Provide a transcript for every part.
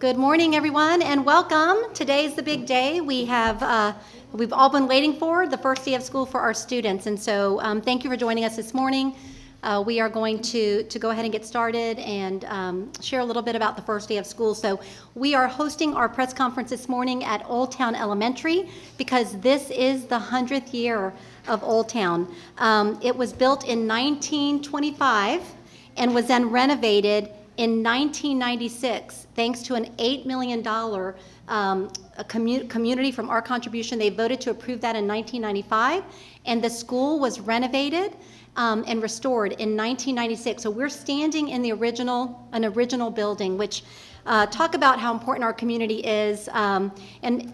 Good morning, everyone, and welcome. Today's the big day. We've all been waiting for the first day of school for our students, and so thank you for joining us this morning. We are going to go ahead and get started and share a little bit about the first day of school. So we are hosting our press conference this morning at Old Town Elementary because this is the 100th year of Old Town. It was built in 1925 and was then renovated in 1996, thanks to an $8 million community from our contribution. They voted to approve that in 1995, and the school was renovated and restored in 1996. So we're standing in an original building, which talk about how important our community is, and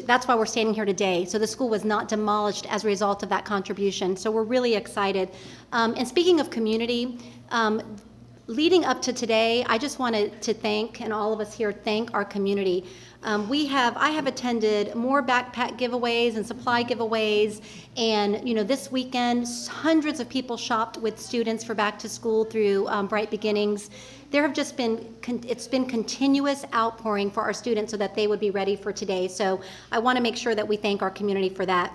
that's why we're standing here today. So the school was not demolished as a result of that contribution. So we're really excited. And speaking of community, leading up to today, I just wanted to thank, and all of us here thank our community. I have attended more backpack giveaways and supply giveaways, and this weekend hundreds of people shopped with students for back to school through Bright Beginnings. There have just been, it's been continuous outpouring for our students so that they would be ready for today. So I want to make sure that we thank our community for that.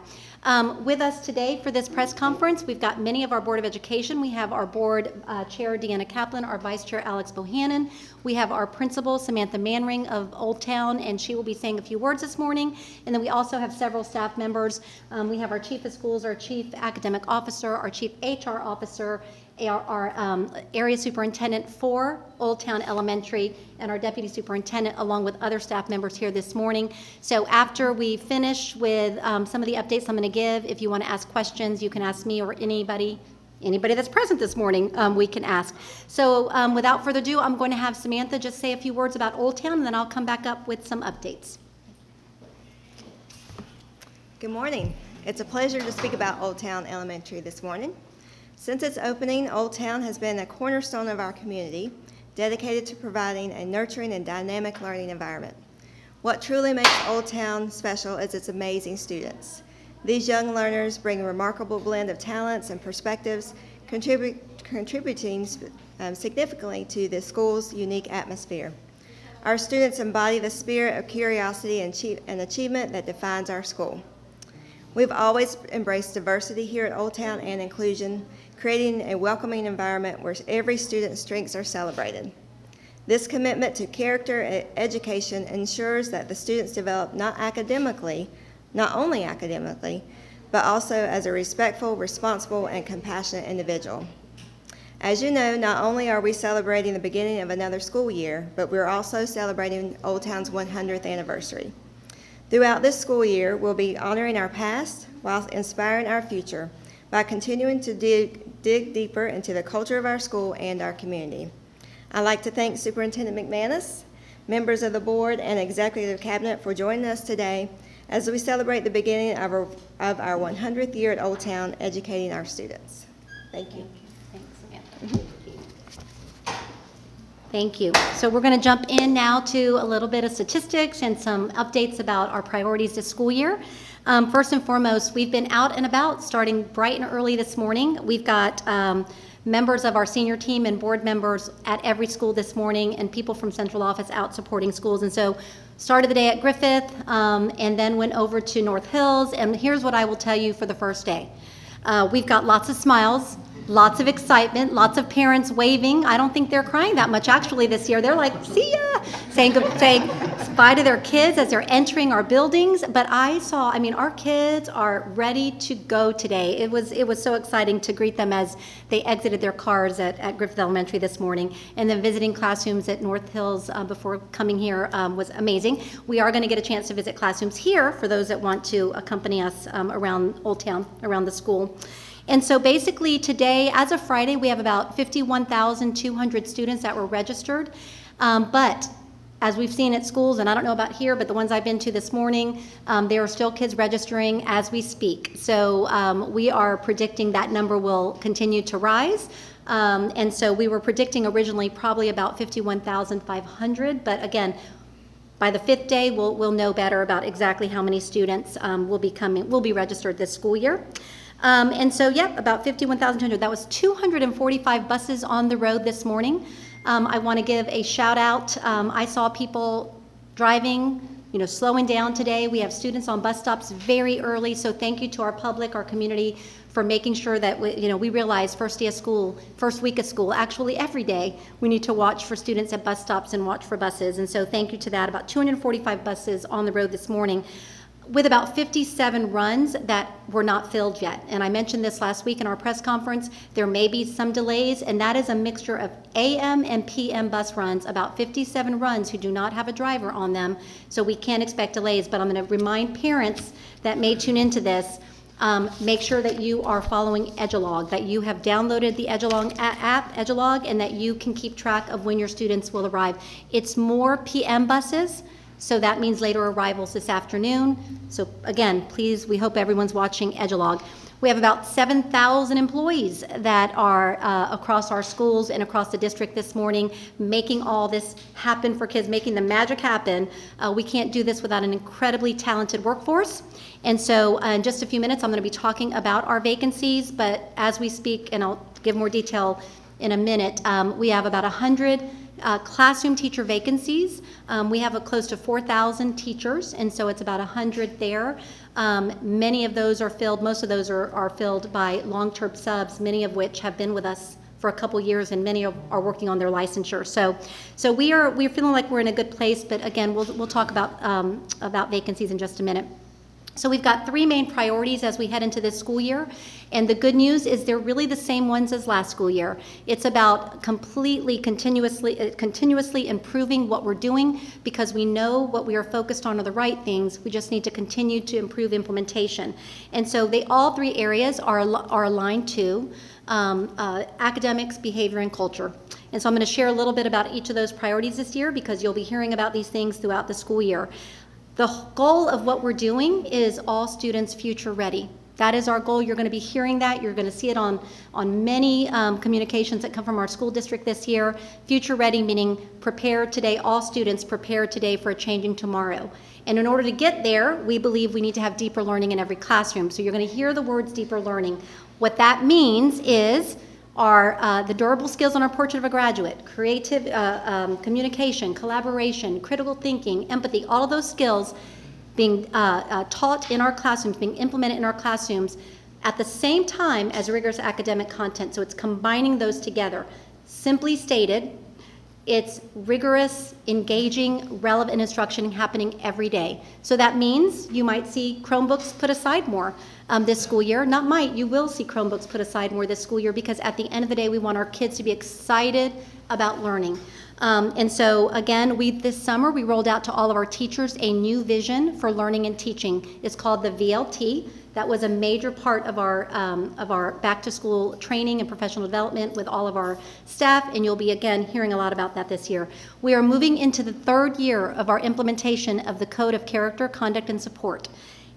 With us today for this press conference, we've got many of our Board of Education. We have our Board Chair, Deanna Kaplan, our Vice Chair, Alex Bohannon. We have our Principal, Samantha Manring of Old Town, and she will be saying a few words this morning. And then we also have several staff members. We have our Chief of Schools, our Chief Academic Officer, our Chief HR Officer, our Area Superintendent for Old Town Elementary, and our Deputy Superintendent, along with other staff members here this morning. So after we finish with some of the updates I'm going to give, if you want to ask questions, you can ask me or anybody that's present this morning, we can ask. So without further ado, I'm going to have Samantha just say a few words about Old Town, and then I'll come back up with some updates. Good morning. It's a pleasure to speak about Old Town Elementary this morning. Since its opening, Old Town has been a cornerstone of our community, dedicated to providing a nurturing and dynamic learning environment. What truly makes Old Town special is its amazing students. These young learners bring a remarkable blend of talents and perspectives, contributing significantly to the school's unique atmosphere. Our students embody the spirit of curiosity and achievement that defines our school. We've always embraced diversity here at Old Town and inclusion, creating a welcoming environment where every student's strengths are celebrated. This commitment to character education ensures that the students develop not only academically, but also as a respectful, responsible, and compassionate individual. As you know, not only are we celebrating the beginning of another school year, but we're also celebrating Old Town's 100th anniversary. Throughout this school year, we'll be honoring our past while inspiring our future by continuing to dig deeper into the culture of our school and our community. I'd like to thank Superintendent McManus, members of the board, and executive cabinet for joining us today as we celebrate the beginning of our 100th year at Old Town, educating our students. Thank you. Thanks, Samantha. Thank you. So we're going to jump in now to a little bit of statistics and some updates about our priorities this school year. First and foremost, we've been out and about starting bright and early this morning. We've got members of our senior team and board members at every school this morning and people from central office out supporting schools. And so started the day at Griffith and then went over to North Hills. And here's what I will tell you for the first day. We've got lots of smiles, lots of excitement, lots of parents waving. I don't think they're crying that much actually this year. They're like, see ya, saying bye to their kids as they're entering our buildings. But our kids are ready to go today. It was so exciting to greet them as they exited their cars at Griffith Elementary this morning. And then visiting classrooms at North Hills before coming here was amazing. We are going to get a chance to visit classrooms here for those that want to accompany us around Old Town, around the school. And so basically today, as of Friday, we have about 51,200 students that were registered. But as we've seen at schools, and I don't know about here, but the ones I've been to this morning, there are still kids registering as we speak. So we are predicting that number will continue to rise. And so we were predicting originally probably about 51,500. But again, by the fifth day, we'll know better about exactly how many students will be registered this school year. And so, about 51,200. That was 245 buses on the road this morning. I want to give a shout out. I saw people driving, slowing down today. We have students on bus stops very early, so thank you to our public, our community, for making sure that we realize first day of school, first week of school, actually every day, we need to watch for students at bus stops and watch for buses. And so thank you to that. About 245 buses on the road this morning, with about 57 runs that were not filled yet. And I mentioned this last week in our press conference. There may be some delays, and that is a mixture of AM and PM bus runs, about 57 runs who do not have a driver on them, so we can't expect delays. But I'm going to remind parents that may tune into this, make sure that you are following Edulog, that you have downloaded the Edulog app, and that you can keep track of when your students will arrive. It's more PM buses, so that means later arrivals this afternoon. So again, please, we hope everyone's watching Edulog. We have about 7,000 employees that are across our schools and across the district this morning, making all this happen for kids, making the magic happen. We can't do this without an incredibly talented workforce. And so in just a few minutes, I'm going to be talking about our vacancies, but as we speak, and I'll give more detail in a minute, we have about 100 classroom teacher vacancies. We have close to 4,000 teachers, and so it's about 100 there. Many of those are filled, most of those are filled by long-term subs, many of which have been with us for a couple years, and many are working on their licensure. So we're feeling like we're in a good place, but again, we'll talk about vacancies in just a minute. So we've got three main priorities as we head into this school year, and the good news is they're really the same ones as last school year. It's about continuously improving what we're doing, because we know what we are focused on are the right things. We just need to continue to improve implementation. And so all three areas are aligned to academics, behavior, and culture. And so I'm going to share a little bit about each of those priorities this year, because you'll be hearing about these things throughout the school year. The goal of what we're doing is all students future ready. That is our goal. You're going to be hearing that. You're going to see it on many communications that come from our school district this year. Future ready meaning prepare today, all students prepare today for a changing tomorrow. And in order to get there, we believe we need to have deeper learning in every classroom. So you're going to hear the words deeper learning. What that means is the durable skills on our portrait of a graduate, creative communication, collaboration, critical thinking, empathy, all of those skills being taught in our classrooms, being implemented in our classrooms at the same time as rigorous academic content. So it's combining those together. Simply stated, it's rigorous, engaging, relevant instruction happening every day. So that means you might see Chromebooks put aside more this school year. Not might, you will see Chromebooks put aside more this school year, because at the end of the day, we want our kids to be excited about learning. And so again, this summer, we rolled out to all of our teachers a new vision for learning and teaching. It's called the VLT. That was a major part of our back-to-school training and professional development with all of our staff, and you'll be, again, hearing a lot about that this year. We are moving into the third year of our implementation of the Code of Character, Conduct, and Support.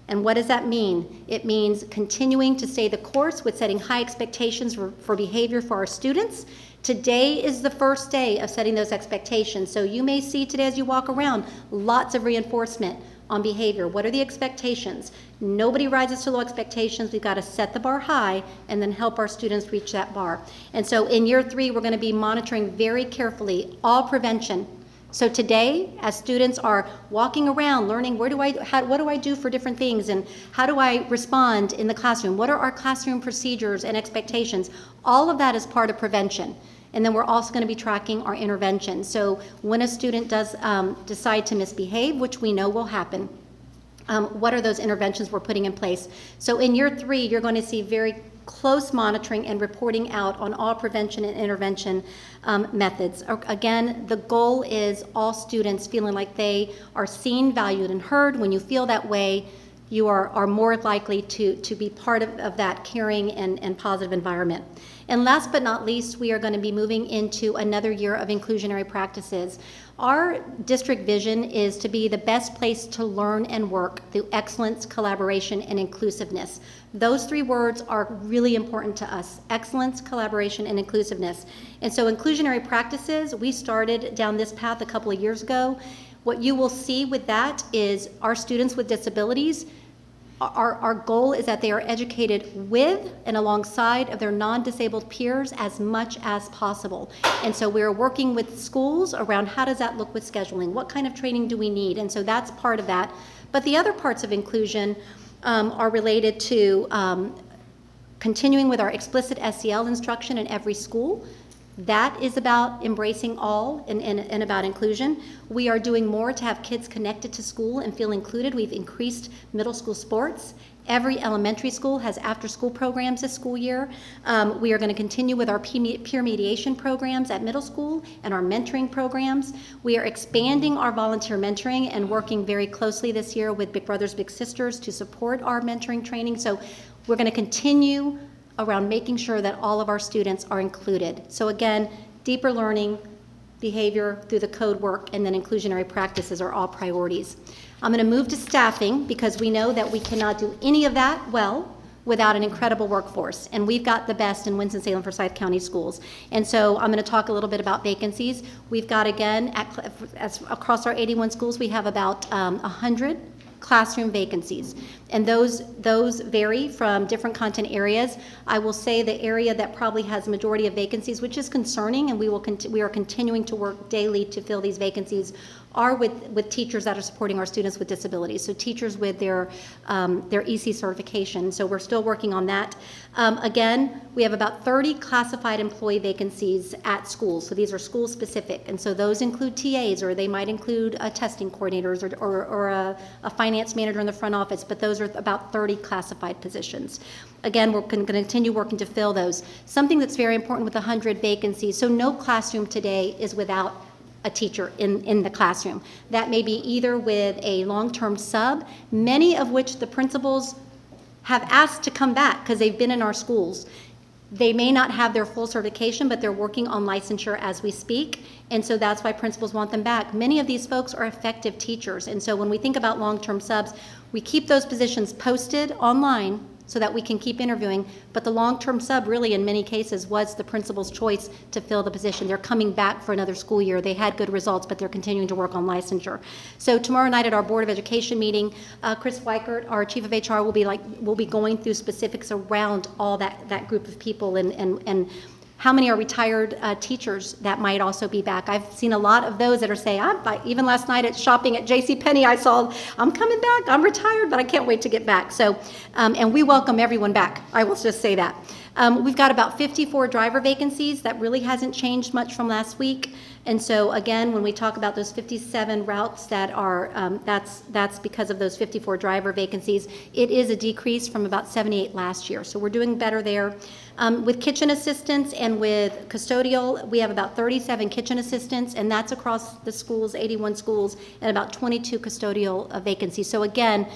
And what does that mean? It means continuing to stay the course with setting high expectations for behavior for our students. Today is the first day of setting those expectations. So you may see today as you walk around lots of reinforcement on behavior. What are the expectations? Nobody rises to low expectations. We've got to set the bar high and then help our students reach that bar. And so in year 3, we're going to be monitoring very carefully all prevention. So today, as students are walking around learning, what do I do for different things, and how do I respond in the classroom? What are our classroom procedures and expectations? All of that is part of prevention. And then we're also going to be tracking our intervention. So when a student does decide to misbehave, which we know will happen, what are those interventions we're putting in place? So in year 3, you're going to see very close monitoring and reporting out on all prevention and intervention methods. Again, the goal is all students feeling like they are seen, valued, and heard. When you feel that way, you are more likely to be part of that caring and positive environment. And last but not least, we are going to be moving into another year of inclusionary practices. Our district vision is to be the best place to learn and work through excellence, collaboration, and inclusiveness. Those 3 words are really important to us: excellence, collaboration, and inclusiveness. And so inclusionary practices, we started down this path a couple of years ago. What you will see with that is our students with disabilities our goal is that they are educated with and alongside of their non-disabled peers as much as possible. And so we're working with schools around how does that look with scheduling? What kind of training do we need? And so that's part of that. But the other parts of inclusion are related to continuing with our explicit SEL instruction in every school. That is about embracing all and about inclusion. We are doing more to have kids connected to school and feel included. We've increased middle school sports. Every elementary school has after-school programs this school year. We are going to continue with our peer mediation programs at middle school and our mentoring programs. We are expanding our volunteer mentoring and working very closely this year with Big Brothers Big Sisters to support our mentoring training. So we're going to continue around making sure that all of our students are included. So again, deeper learning, behavior through the code work, and then inclusionary practices are all priorities. I'm going to move to staffing because we know that we cannot do any of that well without an incredible workforce. And we've got the best in Winston-Salem Forsyth County schools. And so I'm going to talk a little bit about vacancies. We've got, again, across our 81 schools, we have about 100 classroom vacancies. And those vary from different content areas. I will say the area that probably has the majority of vacancies, which is concerning, and we are continuing to work daily to fill these vacancies, are with teachers that are supporting our students with disabilities. So teachers with their EC certification. So we're still working on that. Again, we have about 30 classified employee vacancies at schools. So these are school specific. And so those include TAs, or they might include testing coordinators or a finance manager in the front office, but those are about 30 classified positions. Again, we're going to continue working to fill those. Something that's very important with 100 vacancies, so no classroom today is without a teacher in the classroom. That may be either with a long-term sub, many of which the principals have asked to come back because they've been in our schools. They may not have their full certification, but they're working on licensure as we speak, and so that's why principals want them back. Many of these folks are effective teachers, and so when we think about long-term subs, we keep those positions posted online so that we can keep interviewing, but the long-term sub really in many cases was the principal's choice to fill the position. They're coming back for another school year. They had good results, but they're continuing to work on licensure. So tomorrow night at our Board of Education meeting, Chris Weichert, our Chief of HR, will be going through specifics around all that group of people and how many are retired teachers that might also be back. I've seen a lot of those that are saying, even last night at shopping at JCPenney, I saw, I'm coming back, I'm retired, but I can't wait to get back. So, and we welcome everyone back, I will just say that. We've got about 54 driver vacancies. That really hasn't changed much from last week. And so again, when we talk about those 57 routes that are, that's because of those 54 driver vacancies. It is a decrease from about 78 last year. So we're doing better there. With kitchen assistants and with custodial, we have about 37 kitchen assistants, and that's across the schools, 81 schools, and about 22 custodial vacancies. So again,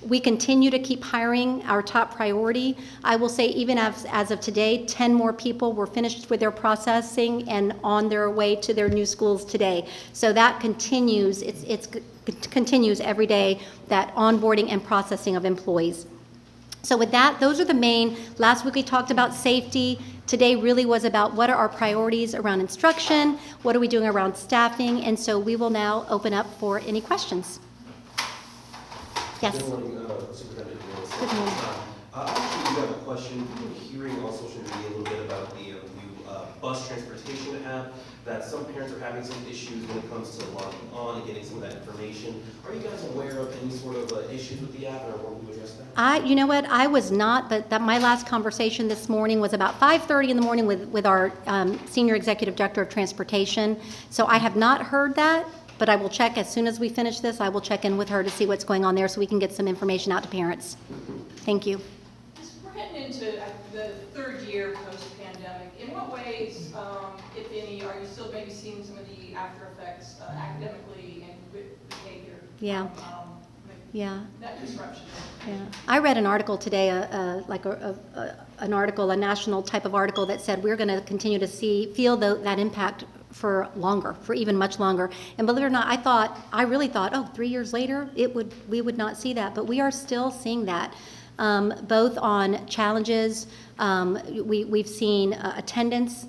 we continue to keep hiring, our top priority. I will say even as of today, 10 more people were finished with their processing and on their way to their new schools today. So that continues, it continues every day, that onboarding and processing of employees. So with that, those are the main. Last week we talked about safety. Today really was about what are our priorities around instruction, what are we doing around staffing, and so we will now open up for any questions. Yes. Good morning, Superintendent Willis. Good morning. I actually do have a question. We've been hearing on social media a little bit about the new bus transportation app, that some parents are having some issues when it comes to logging on and getting some of that information. Are you guys aware of any sort of issues with the app, or will you address that? You know what, I was not, but my last conversation this morning was about 5:30 in the morning with our Senior Executive Director of Transportation. So I have not heard that. But I will check as soon as we finish this. I will check in with her to see what's going on there so we can get some information out to parents. Thank you. We're heading into the third year post-pandemic. In what ways, if any, are you still maybe seeing some of the after effects academically and with behavior? Yeah. Yeah. That disruption. Yeah. I read an article today, an article, a national type of article that said we're going to continue to feel that impact for longer, for even much longer. And believe it or not, I really thought, 3 years later, we would not see that, but we are still seeing that, both on challenges. We've seen attendance,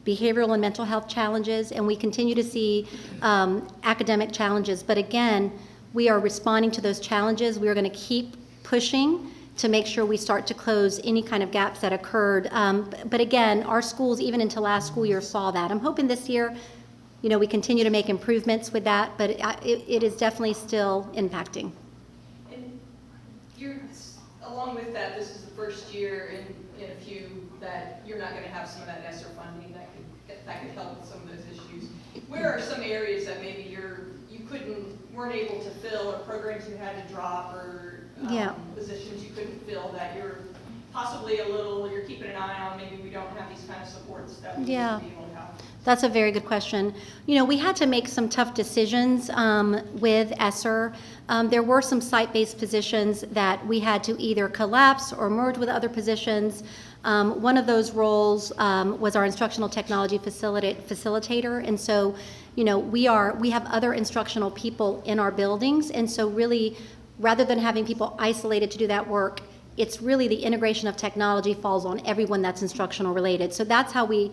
behavioral and mental health challenges, and we continue to see academic challenges. But again, we are responding to those challenges. We are going to keep pushing to make sure we start to close any kind of gaps that occurred. But again, our schools, even into last school year, saw that. I'm hoping this year, you know, we continue to make improvements with that, but it is definitely still impacting. And you're, along with that, this is the first year in a few that you're not going to have some of that ESSER funding that could help with some of those issues. Where are some areas that maybe weren't able to fill, or programs you had to drop, or positions you couldn't fill that you're possibly you're keeping an eye on, maybe we don't have these kind of supports that we used to be able to have? That's a very good question. You know, we had to make some tough decisions with ESSER. There were some site-based positions that we had to either collapse or merge with other positions. One of those roles was our instructional technology facilitator, and so, you know, we have other instructional people in our buildings, and so really, rather than having people isolated to do that work, it's really the integration of technology falls on everyone that's instructional related. So that's how we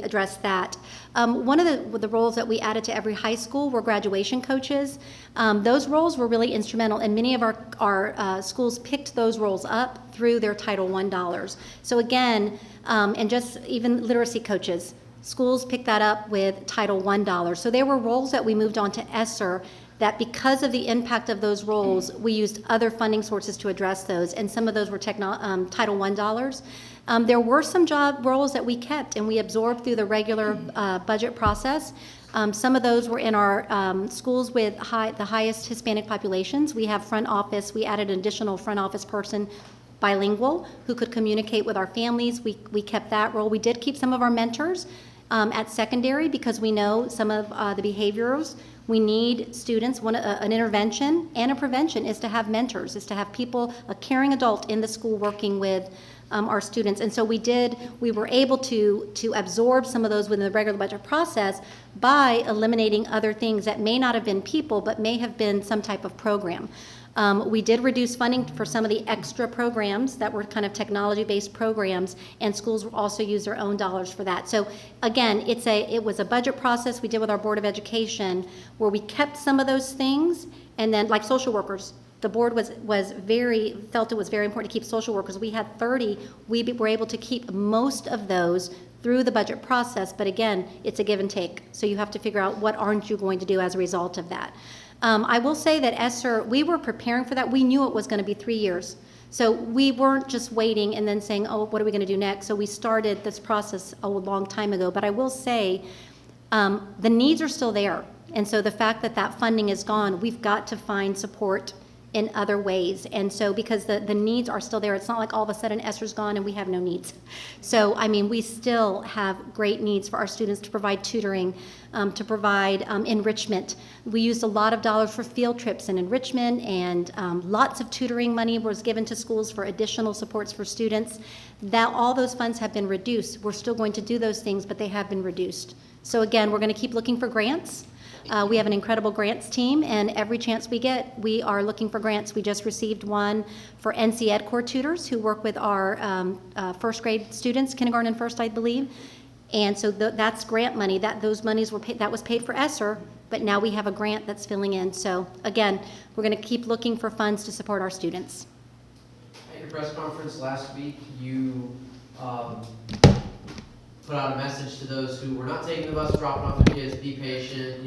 address that. One of the roles that we added to every high school were graduation coaches. Those roles were really instrumental, and many of our schools picked those roles up through their Title I dollars. So again, and just even literacy coaches, schools picked that up with Title I dollars. So there were roles that we moved on to ESSER that because of the impact of those roles, we used other funding sources to address those, and some of those were Title I dollars. There were some job roles that we kept and we absorbed through the regular budget process. Some of those were in our schools with the highest Hispanic populations. We have front office. We added an additional front office person, bilingual, who could communicate with our families. We kept that role. We did keep some of our mentors at secondary because we know some of the behaviors. We need students, an intervention and a prevention is to have mentors, is to have people, a caring adult in the school working with our students. And so we were able to absorb some of those within the regular budget process by eliminating other things that may not have been people, but may have been some type of program. We did reduce funding for some of the extra programs that were kind of technology-based programs, and schools will also use their own dollars for that. So again, it was a budget process we did with our Board of Education where we kept some of those things, and then like social workers, the board felt it was very important to keep social workers. We had 30. We were able to keep most of those through the budget process, but again, it's a give and take. So you have to figure out what aren't you going to do as a result of that. I will say that ESSER, we were preparing for that. We knew it was going to be 3 years. So we weren't just waiting and then saying, oh, what are we going to do next? So we started this process a long time ago. But I will say the needs are still there. And so the fact that that funding is gone, we've got to find support in other ways. And so because the needs are still there, it's not like all of a sudden ESSER's gone and we have no needs. So, I mean, we still have great needs for our students to provide tutoring, to provide enrichment. We used a lot of dollars for field trips and enrichment, and lots of tutoring money was given to schools for additional supports for students. All those funds have been reduced. We're still going to do those things, but they have been reduced. So again, we're going to keep looking for grants. We have an incredible grants team, and every chance we get, we are looking for grants. We just received one for NC Ed Core tutors who work with our first grade students, kindergarten and first, I believe. And so that's grant money. Those monies were paid, that was paid for ESSER, but now we have a grant that's filling in. So again, we're going to keep looking for funds to support our students. At your press conference last week, you put out a message to those who were not taking the bus, dropping off their kids, be patient,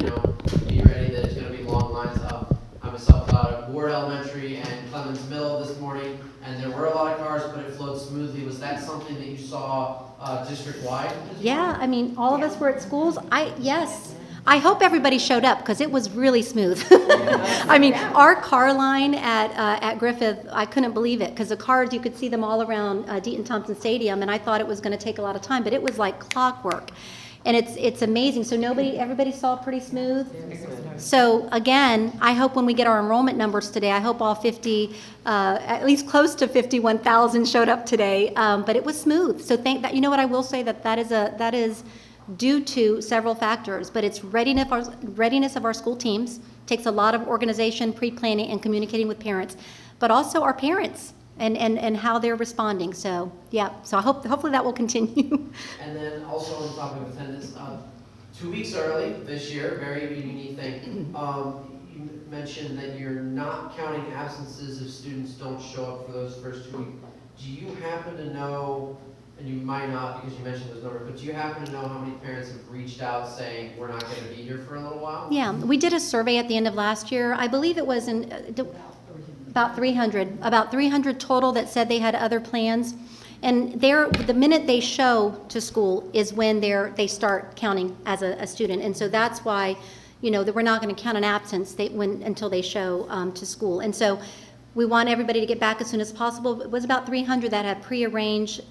be ready that it's going to be long lines up. I myself taught at Ward Elementary and Clemens Middle this morning, and there were a lot of cars, but it flowed smoothly. Was that something that you saw district-wide? Yeah, I mean, all of us were at schools. Yes. I hope everybody showed up because it was really smooth. I mean, our car line at Griffith, I couldn't believe it because the cars, you could see them all around Deaton Thompson Stadium, and I thought it was going to take a lot of time, but it was like clockwork. And it's amazing. So everybody saw pretty smooth. So again, I hope when we get our enrollment numbers today, I hope all 50, at least close to 51,000 showed up today. But it was smooth. So you know what I will say that is due to several factors, but it's readiness of our school teams. Takes a lot of organization, pre-planning, and communicating with parents, but also our parents and how they're responding. So yeah, so hopefully that will continue. And then also on the topic of attendance, 2 weeks early this year, very unique thing. mentioned that you're not counting absences if students don't show up for those first 2 weeks. Do you happen to know, and you might not because you mentioned those numbers, but do you happen to know how many parents have reached out saying, we're not going to be here for a little while? Yeah, we did a survey at the end of last year. I believe it was about 300 total that said they had other plans. And the minute they show to school is when they start counting as a student. And so that's why, that we're not going to count an absence until they show to school. And so we want everybody to get back as soon as possible. It was about 300 that had prearranged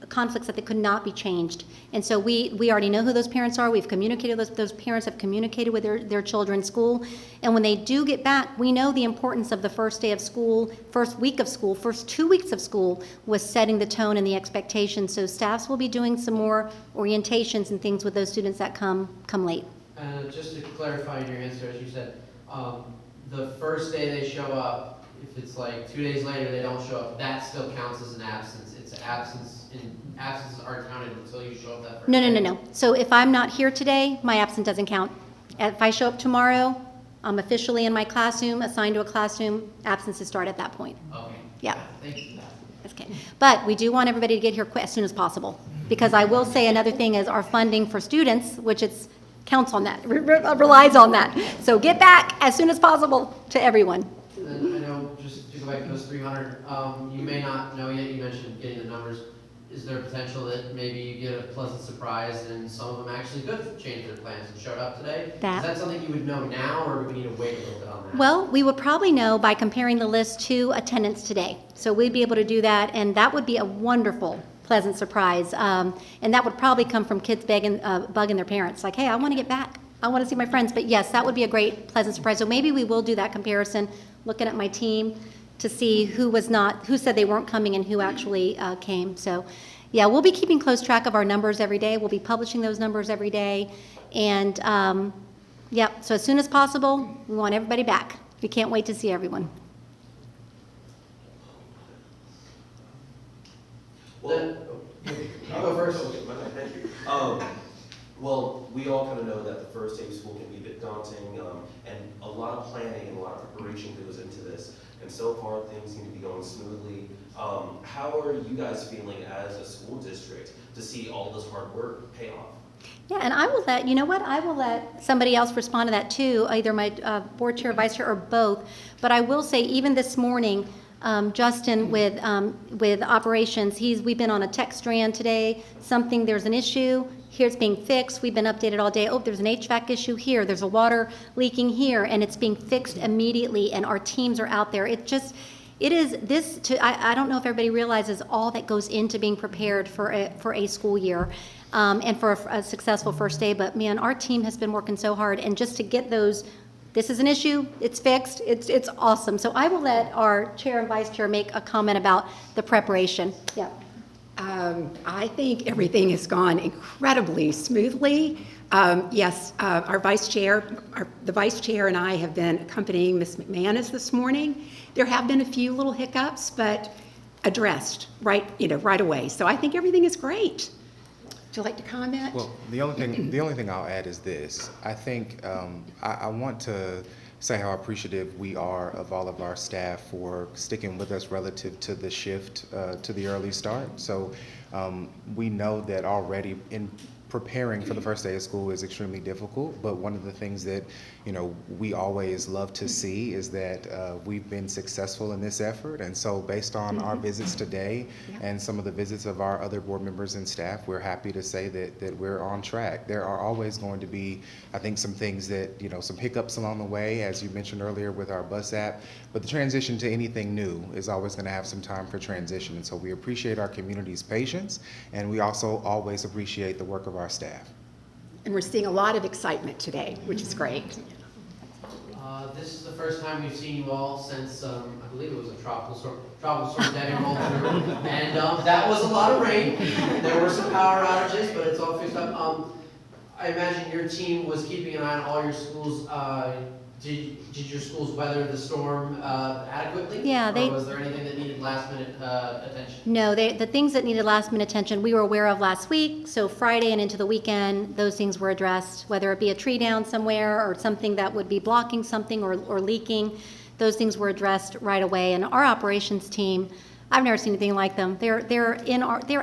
conflicts that they could not be changed. And so we already know who those parents are. We've communicated, those parents have communicated with their children's school. And when they do get back, we know the importance of the first day of school, first week of school, first 2 weeks of school was setting the tone and the expectations. So staffs will be doing some more orientations and things with those students that come late. Just to clarify in your answer, as you said, the first day they show up, if it's like 2 days later they don't show up, that still counts as an absence. It's absences aren't counted until you show up that first day. No. So if I'm not here today, my absence doesn't count. If I show up tomorrow, I'm officially in my classroom, assigned to a classroom, absences start at that point. Okay. Yeah. Thank you. Okay. But we do want everybody to get here as soon as possible. Because I will say another thing is our funding for students, which counts on that, relies on that. So get back as soon as possible to everyone. And then I know, just to go back to those 300, you may not know yet, you mentioned getting the numbers. Is there potential that maybe you get a pleasant surprise and some of them actually did change their plans and showed up today? Is that something you would know now, or do we need to wait a little bit on that? Well, we would probably know by comparing the list to attendance today. So we'd be able to do that, and that would be a wonderful, pleasant surprise. And that would probably come from kids bugging their parents, like, hey, I want to get back. I want to see my friends. But yes, that would be a great, pleasant surprise. So maybe we will do that comparison, looking at my team to see who said they weren't coming and who actually came. So yeah, we'll be keeping close track of our numbers every day. We'll be publishing those numbers every day. And so as soon as possible, we want everybody back. We can't wait to see everyone. Well, I'll go first. Okay, thank you. Well, we all kind of know that the first day of school can be a bit daunting, and a lot of planning and a lot of preparation goes into this. And so far, things seem to be going smoothly. How are you guys feeling as a school district to see all this hard work pay off? Yeah, and I will let somebody else respond to that too, either my board chair, vice chair, or both. But I will say, even this morning, Justin with operations, we've been on a text strand today. There's an issue. Here it's being fixed. We've been updated all day. Oh, there's an HVAC issue here. There's a water leaking here, and it's being fixed immediately. And our teams are out there. I don't know if everybody realizes all that goes into being prepared for a school year, and for a successful first day. But man, our team has been working so hard, and just to get those. This is an issue, it's fixed, it's awesome. So I will let our chair and vice chair make a comment about the preparation. Yeah. I think everything has gone incredibly smoothly. Yes, the vice chair and I have been accompanying Ms. McManus this morning. There have been a few little hiccups, but addressed right away. So I think everything is great. Would you like to comment? Well, the only thing I'll add is this. I think I want to say how appreciative we are of all of our staff for sticking with us relative to the shift to the early start. So we know that already in preparing for the first day of school is extremely difficult, but one of the things that we always love to see is that we've been successful in this effort. And so based on our visits today and some of the visits of our other board members and staff, we're happy to say that we're on track. There are always going to be, I think, some things that, some hiccups along the way, as you mentioned earlier with our bus app, but the transition to anything new is always going to have some time for transition. And so we appreciate our community's patience, and we also always appreciate the work of our staff. And we're seeing a lot of excitement today, which is great. This is the first time we've seen you all since, I believe it was a tropical storm Debbie rolled through. And that was a lot of rain. There were some power outages, but it's all fixed up. I imagine your team was keeping an eye on all your schools. Did your schools weather the storm adequately? Yeah, Or was there anything that needed last minute attention? No, the things that needed last minute attention, we were aware of last week. So Friday and into the weekend, those things were addressed, whether it be a tree down somewhere or something that would be blocking something or leaking. Those things were addressed right away. And our operations team, I've never seen anything like them. They're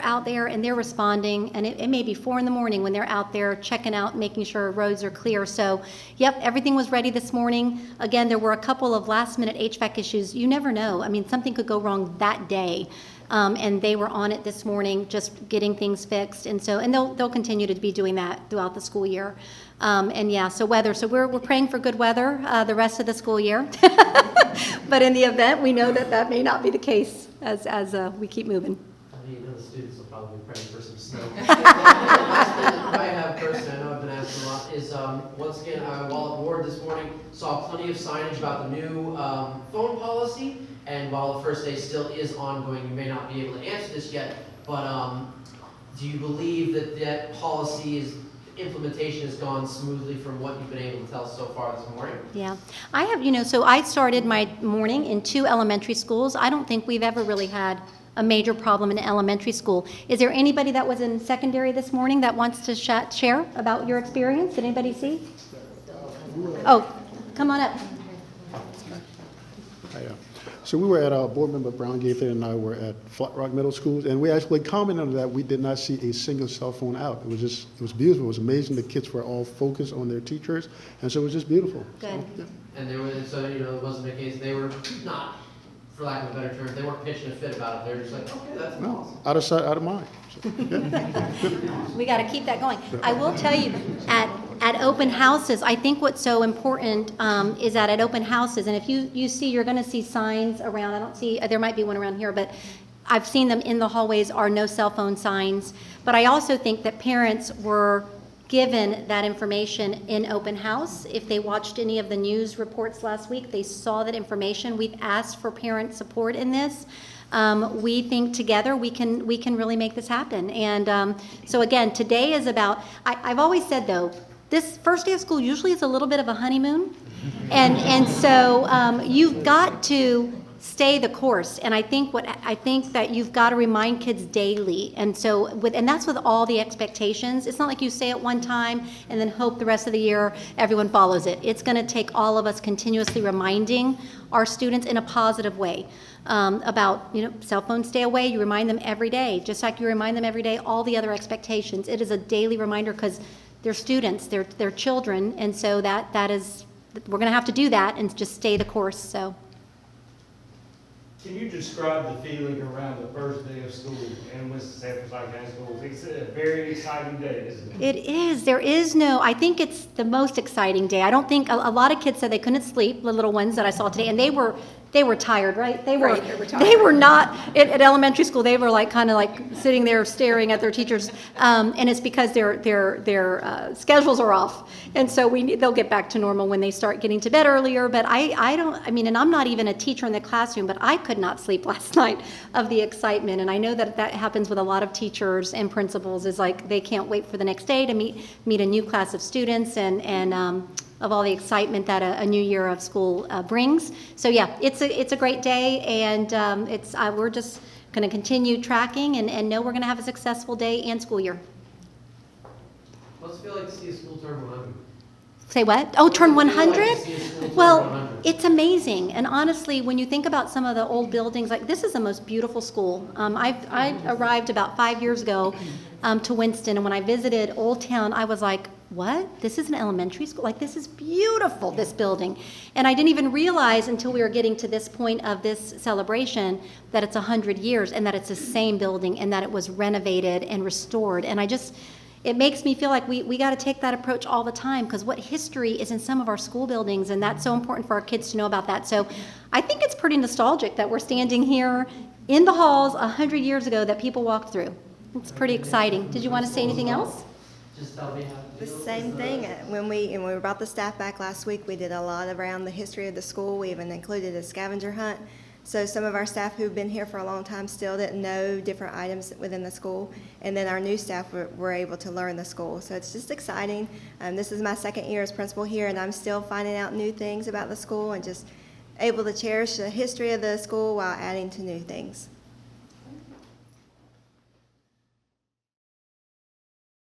out there and they're responding, and it may be 4 a.m. when they're out there checking out, making sure roads are clear. So, yep, everything was ready this morning. Again, there were a couple of last-minute HVAC issues. You never know. I mean, something could go wrong that day, and they were on it this morning, just getting things fixed. And they'll continue to be doing that throughout the school year. So weather. So we're praying for good weather the rest of the school year. But in the event, we know that may not be the case as we keep moving. I mean, the students will probably be praying for some snow. Last thing I have personally, I know I've been asking a lot, is once again, while at board this morning, saw plenty of signage about the new phone policy. And while the first day still is ongoing, you may not be able to answer this yet, but do you believe that implementation has gone smoothly from what you've been able to tell us so far this morning? Yeah, I have, so I started my morning in 2 elementary schools. I don't think we've ever really had a major problem in elementary school. Is there anybody that was in secondary this morning that wants to share about your experience? Did anybody see? Oh, come on up. So we were at board member Brown Gaither and I were at Flat Rock Middle Schools, and we actually commented on that. We did not see a single cell phone out. It was beautiful. It was amazing. The kids were all focused on their teachers, and so it was just beautiful. Good. So, yeah. And it wasn't the case, they were not, for lack of a better term, they weren't pitching a fit about it. They were just like, okay, that's No, awesome. out of sight, out of mind. So, We got to keep that going. I will tell you, at open houses, I think what's so important is that at open houses, and if you see, you're going to see signs around. I don't see, there might be one around here, but I've seen them in the hallways are no cell phone signs. But I also think that parents were given that information in open house. If they watched any of the news reports last week, they saw that information. We've asked for parent support in this. We think together we can really make this happen. And so again, today is about, I've always said though, this first day of school usually is a little bit of a honeymoon. And so you've got to stay the course. And I think that you've got to remind kids daily. And so and that's with all the expectations. It's not like you say it one time and then hope the rest of the year everyone follows it. It's going to take all of us continuously reminding our students in a positive way about, cell phones, stay away. You remind them every day, just like you remind them every day all the other expectations. It is a daily reminder because they're students, they're children, and so that is, we're going to have to do that and just stay the course. So. Can you describe the feeling around the first day of school in Winston-Salem County Schools? It's a very exciting day, isn't it? It is. There is I think it's the most exciting day. I don't think, a lot of kids said they couldn't sleep, the little ones that I saw today, and they were tired, right? They were tired. They were not, at elementary school, they were kind of sitting there staring at their teachers, and it's because their schedules are off. And so they'll get back to normal when they start getting to bed earlier, but and I'm not even a teacher in the classroom, but I could not sleep last night of the excitement. And I know that happens with a lot of teachers and principals, is they can't wait for the next day to meet a new class of students and of all the excitement that a new year of school brings. So yeah, it's a great day, and we're just going to continue tracking and know we're going to have a successful day and school year. What's it feel like to see a school turn 100? Say what? Oh, turn What does it feel like 100? to see a school turn Well, 100? it's amazing. And honestly, when you think about some of the old buildings, this is the most beautiful school. I arrived about 5 years ago to Winston, and when I visited Old Town, I was like, what? This is an elementary school? This is beautiful, this building. And I didn't even realize until we were getting to this point of this celebration that it's 100 years and that it's the same building and that it was renovated and restored. And it makes me feel like we got to take that approach all the time, because what history is in some of our school buildings, and that's so important for our kids to know about that. So I think it's pretty nostalgic that we're standing here in the halls 100 years ago that people walked through. It's pretty exciting. Did you want to say anything else? Just tell me how The it feels. same thing. When we brought the staff back last week, we did a lot around the history of the school. We even included a scavenger hunt So some of our staff who've been here for a long time still didn't know different items within the school, and then our new staff were able to learn the school. So it's just exciting. This is my second year as principal here, and I'm still finding out new things about the school and just able to cherish the history of the school while adding to new things.